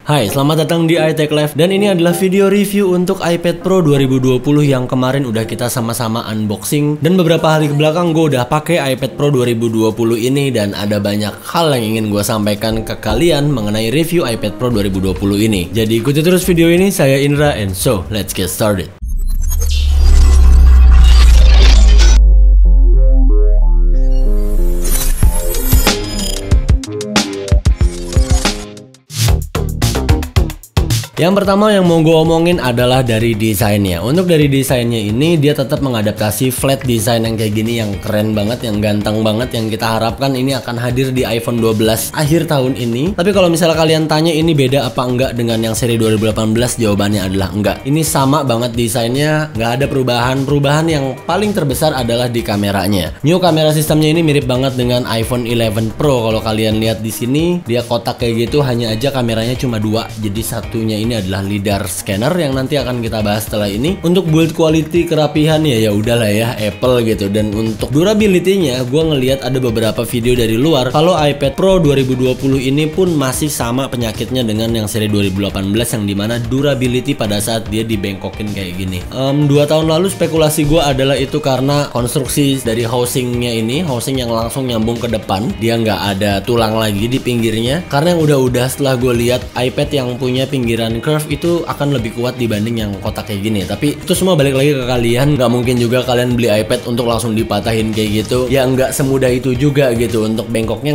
Hai, selamat datang di iTech Live dan ini adalah video review untuk iPad Pro 2020 yang kemarin udah kita sama-sama unboxing. Dan beberapa hari kebelakang gue udah pakai iPad Pro 2020 ini dan ada banyak hal yang ingin gue sampaikan ke kalian mengenai review iPad Pro 2020 ini. Jadi ikuti terus video ini, saya Indra and so let's get started. Yang pertama yang mau gue omongin adalah dari desainnya. Untuk dari desainnya ini, dia tetap mengadaptasi flat design yang kayak gini, yang keren banget, yang ganteng banget, yang kita harapkan ini akan hadir di iPhone 12 akhir tahun ini. Tapi kalau misalnya kalian tanya ini beda apa enggak dengan yang seri 2018, jawabannya adalah enggak. Ini sama banget desainnya, nggak ada perubahan. Perubahan yang paling terbesar adalah di kameranya. New kamera sistemnya ini mirip banget dengan iPhone 11 Pro. Kalau kalian lihat di sini, dia kotak kayak gitu, hanya aja kameranya cuma dua. Jadi satunya ini adalah LiDAR scanner yang nanti akan kita bahas setelah ini. Untuk build quality, kerapihan ya udahlah ya Apple gitu. Dan untuk durability-nya, gue ngelihat ada beberapa video dari luar kalau iPad Pro 2020 ini pun masih sama penyakitnya dengan yang seri 2018, yang dimana durability pada saat dia dibengkokin kayak gini. 2 tahun lalu spekulasi gue adalah itu karena konstruksi dari housingnya ini, housing yang langsung nyambung ke depan, dia nggak ada tulang lagi di pinggirnya. Karena yang udah setelah gue lihat iPad yang punya pinggiran curve itu akan lebih kuat dibanding yang kotak kayak gini. Tapi itu semua balik lagi ke kalian. Nggak mungkin juga kalian beli iPad untuk langsung dipatahin kayak gitu. Ya nggak semudah itu juga gitu. Untuk bengkoknya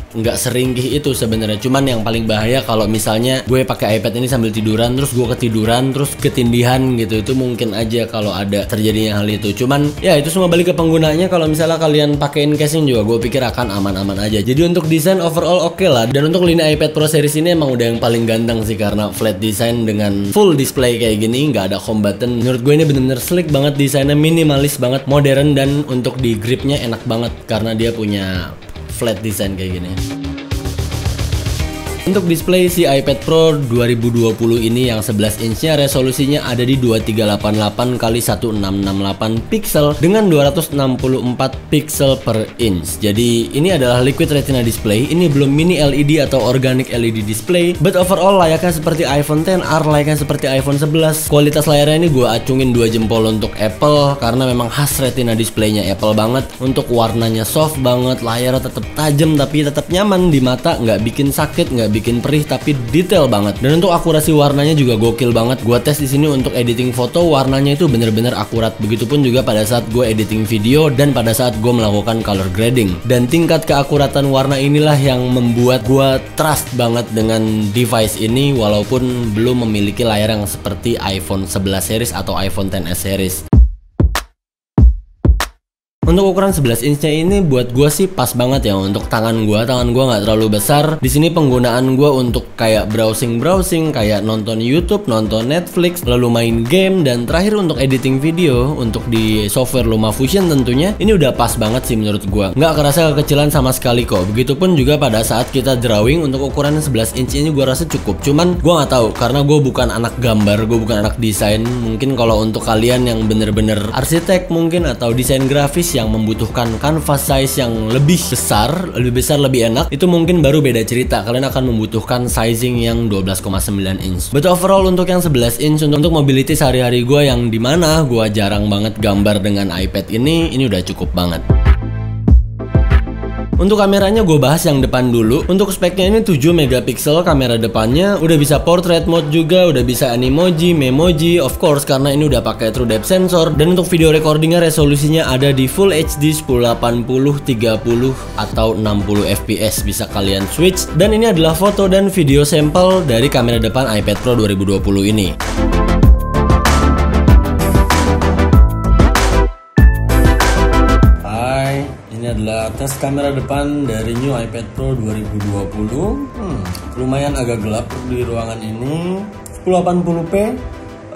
nggak seringkih itu sebenarnya. Cuman yang paling bahaya kalau misalnya gue pakai iPad ini sambil tiduran, terus gue ketiduran, terus ketindihan gitu. Itu mungkin aja kalau ada terjadinya hal itu. Cuman ya itu semua balik ke penggunanya. Kalau misalnya kalian pakein casing juga, gue pikir akan aman-aman aja. Jadi untuk desain overall oke lah. Dan untuk lini iPad Pro series ini emang udah yang paling ganteng sih, karena flat design dengan full display kayak gini, nggak ada home button. Menurut gue ini bener-bener slick banget desainnya, minimalis banget, modern, dan untuk di gripnya enak banget karena dia punya flat design kayak gini. Untuk display si iPad Pro 2020 ini yang 11 inch-nya resolusinya ada di 2388 x 1668 pixel dengan 264 pixel per inch. Jadi ini adalah liquid retina display. Ini belum mini LED atau organic LED display. But overall layaknya seperti iPhone XR, layaknya seperti iPhone 11. Kualitas layarnya ini gue acungin 2 jempol untuk Apple karena memang khas retina displaynya Apple banget. Untuk warnanya soft banget, layarnya tetap tajam tapi tetap nyaman di mata, nggak bikin sakit, nggak bikin perih, tapi detail banget. Dan untuk akurasi warnanya juga gokil banget. Gua tes di sini untuk editing foto, warnanya itu bener-bener akurat. Begitupun juga pada saat gue editing video dan pada saat gue melakukan color grading. Dan tingkat keakuratan warna inilah yang membuat gue trust banget dengan device ini, walaupun belum memiliki layar yang seperti iPhone 11 series atau iPhone XS series. Untuk ukuran 11 inch-nya ini buat gue sih pas banget ya untuk tangan gue nggak terlalu besar. Di sini penggunaan gue untuk kayak browsing, kayak nonton YouTube, nonton Netflix, lalu main game, dan terakhir untuk editing video untuk di software LumaFusion tentunya. Ini udah pas banget sih menurut gue. Nggak kerasa kekecilan sama sekali kok. Begitupun juga pada saat kita drawing, untuk ukuran 11 inch ini gue rasa cukup. Cuman gue nggak tahu karena gue bukan anak gambar, gue bukan anak desain. Mungkin kalau untuk kalian yang bener-bener arsitek mungkin atau desain grafis yang membutuhkan canvas size yang lebih besar, lebih enak, itu mungkin baru beda cerita. Kalian akan membutuhkan sizing yang 12,9 inch. But overall untuk yang 11 inch, untuk mobility sehari-hari gue yang dimana gue jarang banget gambar dengan iPad ini udah cukup banget. Untuk kameranya gue bahas yang depan dulu. Untuk speknya ini 7 megapiksel kamera depannya, udah bisa portrait mode juga, udah bisa animoji, memoji, of course karena ini udah pakai true depth sensor. Dan untuk video recordingnya resolusinya ada di Full HD 1080, 30 atau 60 fps, bisa kalian switch. Dan ini adalah foto dan video sampel dari kamera depan iPad Pro 2020 ini. Ini adalah tes kamera depan dari new iPad Pro 2020. Lumayan agak gelap di ruangan ini. 1080p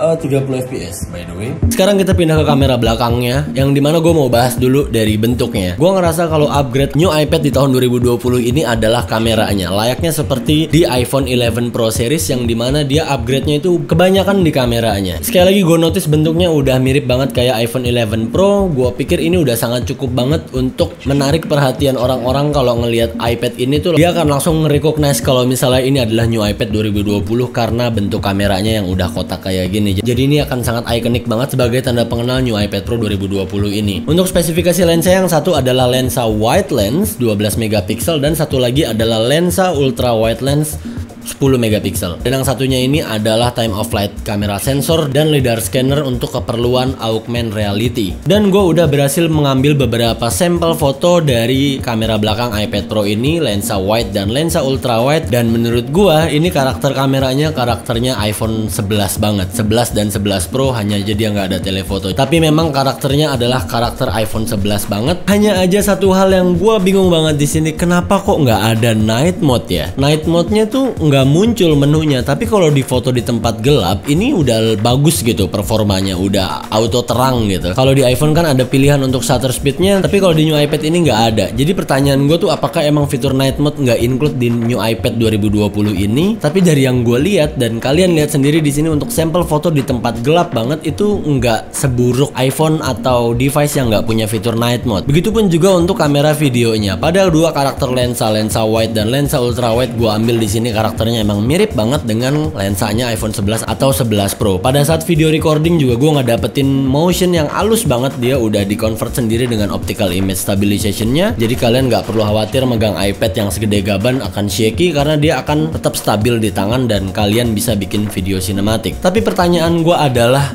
30 fps by the way. Sekarang kita pindah ke kamera belakangnya, yang dimana gue mau bahas dulu dari bentuknya. Gue ngerasa kalau upgrade new iPad di tahun 2020 ini adalah kameranya, layaknya seperti di iPhone 11 Pro series, yang dimana dia upgrade-nya itu kebanyakan di kameranya. Sekali lagi gue notice bentuknya udah mirip banget kayak iPhone 11 Pro. Gue pikir ini udah sangat cukup banget untuk menarik perhatian orang-orang. Kalau ngelihat iPad ini tuh dia akan langsung nge-recognize kalau misalnya ini adalah new iPad 2020 karena bentuk kameranya yang udah kotak kayak gini. Jadi ini akan sangat ikonik banget sebagai tanda pengenal new iPad Pro 2020 ini. Untuk spesifikasi lensa, yang satu adalah lensa wide lens 12 megapiksel dan satu lagi adalah lensa ultra wide lens 10 megapiksel. Dan yang satunya ini adalah time of flight kamera sensor dan lidar scanner untuk keperluan augmented reality. Dan gue udah berhasil mengambil beberapa sampel foto dari kamera belakang iPad Pro ini, lensa wide dan lensa ultra wide, dan menurut gue ini karakternya iPhone 11 banget. 11 dan 11 Pro, hanya aja dia nggak ada telefoto. Tapi memang karakternya adalah karakter iPhone 11 banget. Hanya aja satu hal yang gue bingung banget di sini, kenapa kok nggak ada night mode ya? Night mode-nya tuh nggak muncul menunya, tapi kalau di foto di tempat gelap ini udah bagus gitu performanya, udah auto terang gitu. Kalau di iPhone kan ada pilihan untuk shutter speednya, tapi kalau di new iPad ini nggak ada. Jadi pertanyaan gue tuh, apakah emang fitur night mode nggak include di new iPad 2020 ini? Tapi dari yang gue lihat dan kalian lihat sendiri di sini, untuk sampel foto di tempat gelap banget itu nggak seburuk iPhone atau device yang nggak punya fitur night mode. Begitupun juga untuk kamera videonya. Pada dua karakter lensa wide dan lensa ultra wide gue ambil di sini, karakternya emang mirip banget dengan lensanya iPhone 11 atau 11 Pro. Pada saat video recording juga gue nggak dapetin motion yang halus banget, dia udah di convert sendiri dengan optical image stabilization-nya. Jadi kalian nggak perlu khawatir megang iPad yang segede gaban akan shaky, karena dia akan tetap stabil di tangan dan kalian bisa bikin video sinematik. Tapi pertanyaan gue adalah,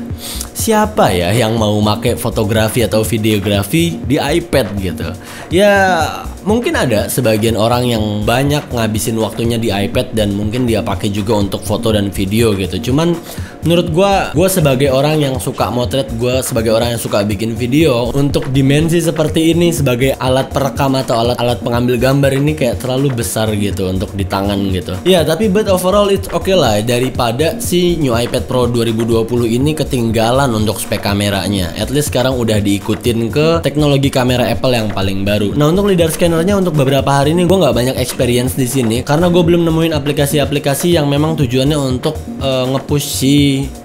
siapa ya yang mau make fotografi atau videografi di iPad gitu? Ya mungkin ada sebagian orang yang banyak ngabisin waktunya di iPad dan mungkin dia pakai juga untuk foto dan video gitu. Cuman menurut gue sebagai orang yang suka motret, gue sebagai orang yang suka bikin video, untuk dimensi seperti ini sebagai alat perekam atau alat pengambil gambar ini kayak terlalu besar gitu untuk di tangan gitu. Ya tapi but overall it's okay lah, daripada si new iPad Pro 2020 ini ketinggalan untuk spek kameranya. At least sekarang udah diikutin ke teknologi kamera Apple yang paling baru. Nah untuk lidar scannernya, untuk beberapa hari ini gue nggak banyak experience di sini karena gue belum nemuin aplikasi-aplikasi yang memang tujuannya untuk nge-push si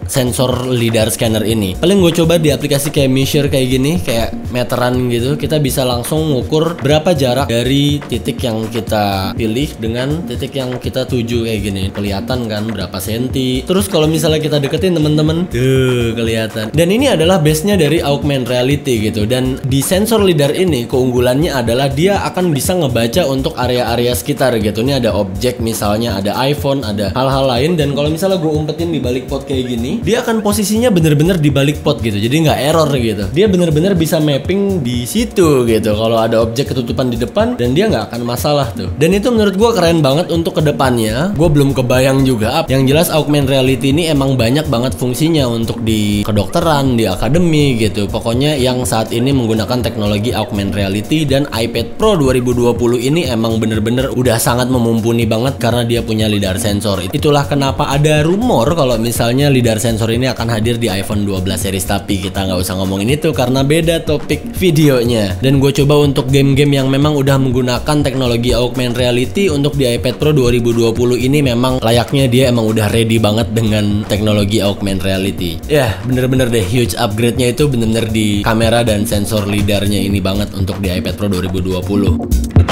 sensor lidar scanner ini. Paling gue coba di aplikasi kayak Measure kayak gini, kayak meteran gitu. Kita bisa langsung ngukur berapa jarak dari titik yang kita pilih dengan titik yang kita tuju kayak gini. Kelihatan kan berapa senti. Terus kalau misalnya kita deketin temen-temen, tuh kelihatan. Dan ini adalah base-nya dari augmented reality gitu. Dan di sensor lidar ini keunggulannya adalah dia akan bisa ngebaca untuk area-area sekitar gitu. Ini ada objek, misalnya ada iPhone, ada hal-hal lain. Dan kalau misalnya gue umpetin di balik pot kayak gini, dia akan posisinya bener-bener di balik pot gitu, jadi nggak error gitu. Dia bener-bener bisa mapping di situ gitu. Kalau ada objek ketutupan di depan, dan dia nggak akan masalah tuh. Dan itu menurut gue keren banget untuk kedepannya. Gue belum kebayang juga. Yang jelas augmented reality ini emang banyak banget fungsinya untuk di kedokteran, di akademi gitu. Pokoknya yang saat ini menggunakan teknologi augmented reality, dan iPad Pro 2020 ini emang bener-bener udah sangat memumpuni banget karena dia punya lidar sensor. Itulah kenapa ada rumor kalau misalnya lidar sensor ini akan hadir di iPhone 12 series, tapi kita nggak usah ngomongin itu karena beda topik videonya. Dan gue coba untuk game-game yang memang udah menggunakan teknologi augmented reality untuk di iPad Pro 2020 ini, memang layaknya dia emang udah ready banget dengan teknologi augmented reality. Ya bener-bener deh, huge upgrade-nya itu bener-bener di kamera dan sensor lidarnya ini banget untuk di iPad Pro 2020.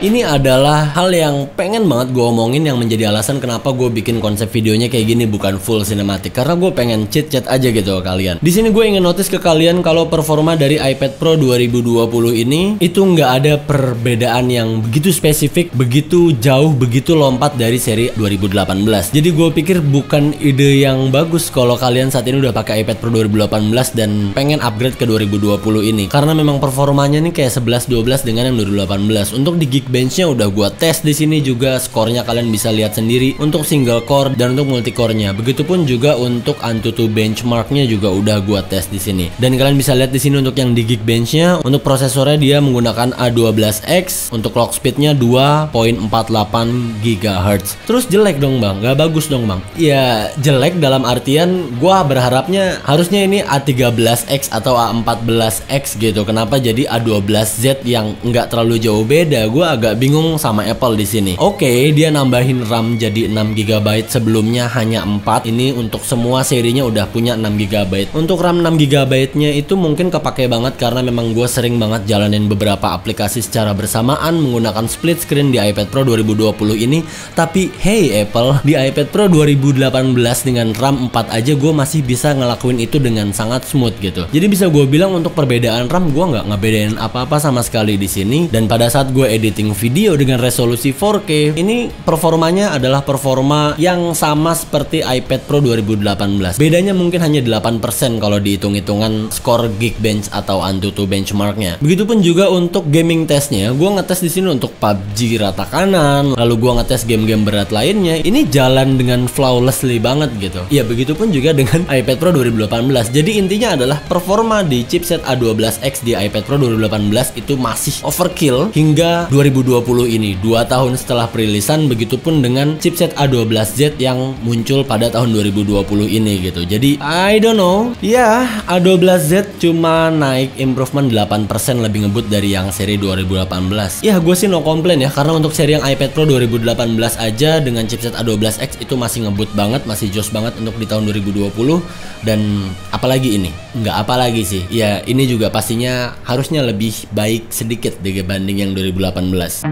ini adalah hal yang pengen banget gue omongin, yang menjadi alasan kenapa gue bikin konsep videonya kayak gini, bukan full cinematic, karena gue pengen chit-chat aja gitu ke kalian. Di sini gue ingin notice ke kalian kalau performa dari iPad Pro 2020 ini itu nggak ada perbedaan yang begitu spesifik, begitu jauh, begitu lompat dari seri 2018. Jadi gue pikir bukan ide yang bagus kalau kalian saat ini udah pakai iPad Pro 2018 dan pengen upgrade ke 2020 ini, karena memang performanya nih kayak 11-12 dengan yang 2018. Untuk di Geekbench-nya udah gua tes di sini juga, skornya kalian bisa lihat sendiri untuk single core dan untuk multi core-nya. Begitupun juga untuk Antutu benchmark-nya juga udah gua tes di sini. Dan kalian bisa lihat di sini untuk yang di Geekbench-nya, untuk prosesornya dia menggunakan A12X, untuk clock speed-nya 2.48 GHz. Terus jelek dong bang, gak bagus dong bang. Ya jelek dalam artian gua berharapnya harusnya ini A13X atau A14X gitu. Kenapa jadi A12Z yang nggak terlalu jauh beda? Gue agak bingung sama Apple di sini. Oke, dia nambahin RAM jadi 6 GB, sebelumnya hanya 4. Ini untuk semua serinya udah punya 6 GB. Untuk RAM 6 GB-nya itu mungkin kepake banget karena memang gue sering banget jalanin beberapa aplikasi secara bersamaan menggunakan split screen di iPad Pro 2020 ini. Tapi hey Apple, di iPad Pro 2018 dengan RAM 4 aja gue masih bisa ngelakuin itu dengan sangat smooth gitu. Jadi bisa gue bilang untuk perbedaan RAM gue nggak ngebedain apa-apa sama sekali di sini. Dan pada saat gue editing video dengan resolusi 4K, ini performanya adalah performa yang sama seperti iPad Pro 2018. Bedanya mungkin hanya 8% kalau dihitung-hitungan skor Geekbench atau Antutu benchmarknya. Begitupun juga untuk gaming testnya, gue ngetes di sini untuk PUBG rata kanan, lalu gue ngetes game-game berat lainnya. Ini jalan dengan flawlessly banget gitu. Ya begitupun juga dengan iPad Pro 2018. Jadi intinya adalah performa di chipset A12X di iPad Pro 2018 itu masih overkill hingga 2020 ini, 2 tahun setelah perilisan. Begitupun dengan chipset A12Z yang muncul pada tahun 2020 ini gitu. Jadi I don't know, ya A12Z cuma naik improvement 8% lebih ngebut dari yang seri 2018. Ya gue sih no komplain ya, karena untuk seri yang iPad Pro 2018 aja dengan chipset A12X itu masih ngebut banget, masih joss banget untuk di tahun 2020. Dan apalagi ini, nggak apalagi sih, ya ini juga pastinya harusnya lebih baik sedikit dibanding yang 2018.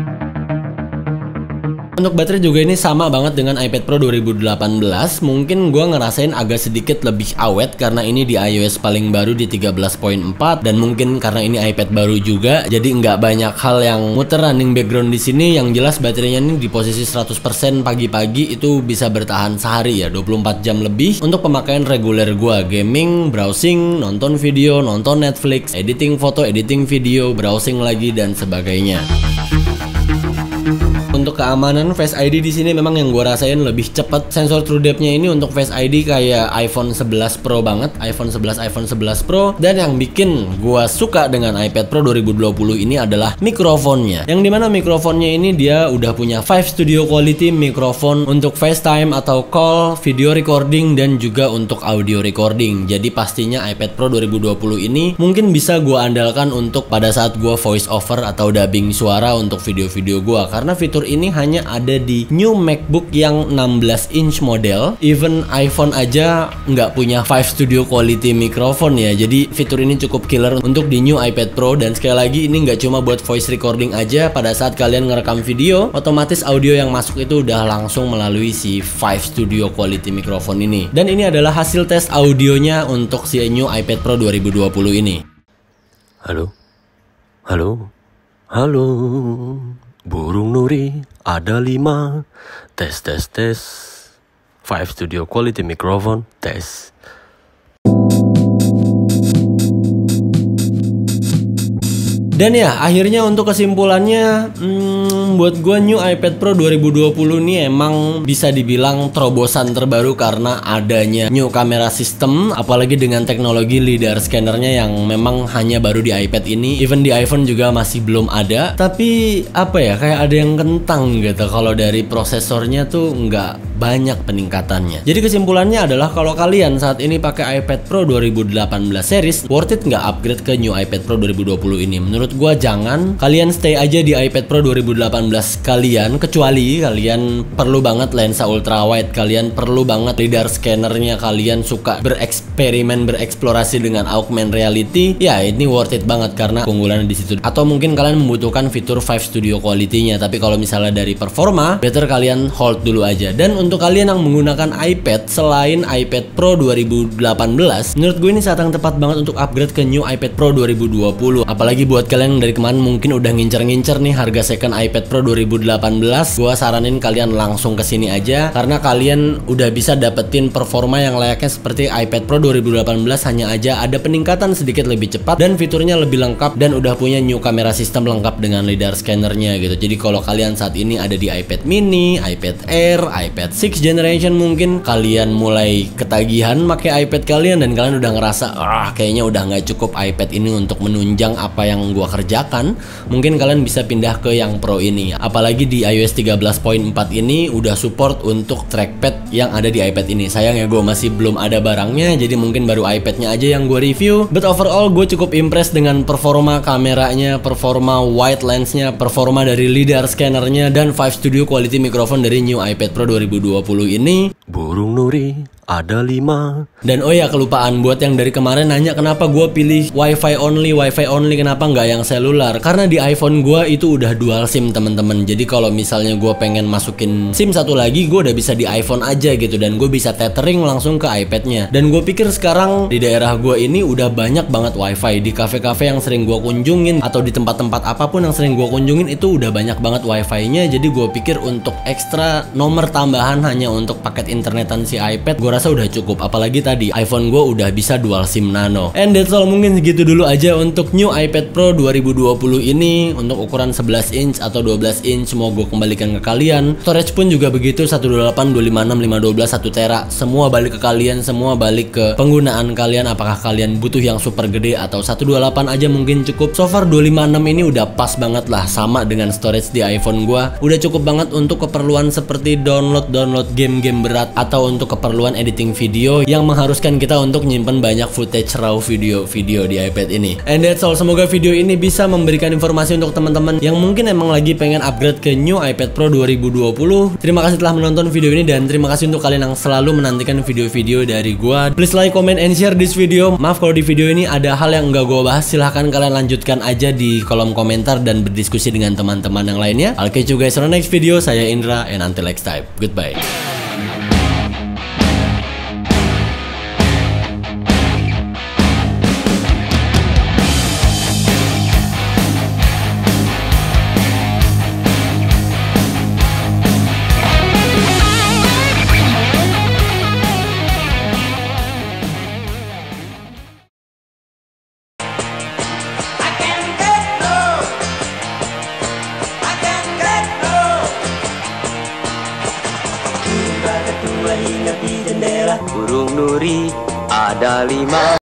Untuk baterai juga ini sama banget dengan iPad Pro 2018. Mungkin gue ngerasain agak sedikit lebih awet karena ini di iOS paling baru di 13.4, dan mungkin karena ini iPad baru juga, jadi nggak banyak hal yang muter running background di sini. Yang jelas baterainya ini di posisi 100% pagi-pagi itu bisa bertahan sehari ya, 24 jam lebih. Untuk pemakaian reguler gue, gaming, browsing, nonton video, nonton Netflix, editing foto, editing video, browsing lagi dan sebagainya. Untuk keamanan Face ID di sini memang yang gue rasain lebih cepat. Sensor True Depth-nya ini untuk Face ID kayak iPhone 11 Pro banget, iPhone 11 Pro. Dan yang bikin gue suka dengan iPad Pro 2020 ini adalah mikrofonnya. Yang dimana mikrofonnya ini dia udah punya 5 studio quality mikrofon untuk FaceTime atau call, video recording, dan juga untuk audio recording. Jadi pastinya iPad Pro 2020 ini mungkin bisa gue andalkan untuk pada saat gue voice over atau dubbing suara untuk video-video gue, karena fitur ini hanya ada di new MacBook yang 16 inch model. Even iPhone aja nggak punya 5 studio quality mikrofon ya. Jadi fitur ini cukup killer untuk di new iPad Pro. Dan sekali lagi ini nggak cuma buat voice recording aja. Pada saat kalian ngerekam video, otomatis audio yang masuk itu udah langsung melalui si 5 studio quality mikrofon ini. Dan ini adalah hasil tes audionya untuk si new iPad Pro 2020 ini. Halo, halo, halo. Burung Nuri ada 5. Tes tes tes. 5 studio quality microphone tes. Dan ya akhirnya untuk kesimpulannya, buat gue new iPad Pro 2020 ini emang bisa dibilang terobosan terbaru karena adanya new camera system, apalagi dengan teknologi LiDAR scannernya yang memang hanya baru di iPad ini. Even di iPhone juga masih belum ada. Tapi apa ya, kayak ada yang kentang gitu. Kalau dari prosesornya tuh nggak banyak peningkatannya. Jadi kesimpulannya adalah kalau kalian saat ini pakai iPad Pro 2018 series, worth it nggak upgrade ke new iPad Pro 2020 ini? Menurut gua jangan. Kalian stay aja di iPad Pro 2018 kalian, kecuali kalian perlu banget lensa ultrawide, kalian perlu banget lidar scannernya, kalian suka bereksperimen, bereksplorasi dengan augmented reality, ya ini worth it banget karena keunggulannya di situ. Atau mungkin kalian membutuhkan fitur 5 Studio Quality-nya, tapi kalau misalnya dari performa, better kalian hold dulu aja. Dan untuk kalian yang menggunakan iPad selain iPad Pro 2018, menurut gue ini saat yang tepat banget untuk upgrade ke new iPad Pro 2020. Apalagi buat kalian yang dari kemarin mungkin udah ngincer-ngincer nih harga second iPad Pro 2018, gue saranin kalian langsung kesini aja karena kalian udah bisa dapetin performa yang layaknya seperti iPad Pro 2018, hanya aja ada peningkatan sedikit lebih cepat dan fiturnya lebih lengkap dan udah punya new camera system lengkap dengan lidar scannernya gitu. Jadi kalau kalian saat ini ada di iPad mini, iPad Air, iPad 6 generation, mungkin kalian mulai ketagihan pakai iPad kalian dan kalian udah ngerasa kayaknya udah nggak cukup iPad ini untuk menunjang apa yang gua kerjakan, mungkin kalian bisa pindah ke yang Pro ini. Apalagi di iOS 13.4 ini udah support untuk trackpad yang ada di iPad ini. Sayangnya gue masih belum ada barangnya, jadi mungkin baru iPadnya aja yang gue review. But overall gue cukup impress dengan performa kameranya, performa wide lensnya, performa dari lidar scannernya, dan 5 Studio Quality microphone dari new iPad Pro 2020 ini. Burung Nuri ada 5. Dan oh ya, kelupaan buat yang dari kemarin nanya kenapa gue pilih wifi only, kenapa nggak yang selular? Karena di iPhone gue itu udah dual SIM temen-temen. Jadi kalau misalnya gue pengen masukin SIM satu lagi, gue udah bisa di iPhone aja gitu, dan gue bisa tethering langsung ke iPadnya. Dan gue pikir sekarang di daerah gue ini udah banyak banget wifi. Di cafe-cafe yang sering gue kunjungin atau di tempat-tempat apapun yang sering gue kunjungin itu udah banyak banget wifi-nya. Jadi gue pikir untuk ekstra nomor tambahan hanya untuk paket internetan si iPad, gue rasa udah cukup. Apalagi tadi iPhone gue udah bisa dual SIM nano. And that's all, mungkin segitu dulu aja untuk new iPad Pro 2020 ini. Untuk ukuran 11 inch atau 12 inch mau gue kembalikan ke kalian. Storage pun juga begitu, 128, 256, 512, 1 tera. Semua balik ke kalian, semua balik ke penggunaan kalian. Apakah kalian butuh yang super gede atau 128 aja mungkin cukup. So far 256 ini udah pas banget lah, sama dengan storage di iPhone gue. Udah cukup banget untuk keperluan seperti download game-game berat atau untuk keperluan editing video yang mengharuskan kita untuk nyimpen banyak footage raw video-video di iPad ini. And that's all, semoga video ini bisa memberikan informasi untuk teman-teman yang mungkin emang lagi pengen upgrade ke new iPad Pro 2020. Terima kasih telah menonton video ini dan terima kasih untuk kalian yang selalu menantikan video-video dari gua. Please like, comment, and share this video. Maaf kalau di video ini ada hal yang nggak gua bahas, silahkan kalian lanjutkan aja di kolom komentar dan berdiskusi dengan teman-teman yang lainnya. I'll catch you guys on the next video. Saya Indra, and until next time, goodbye. Burung Nuri ada 5.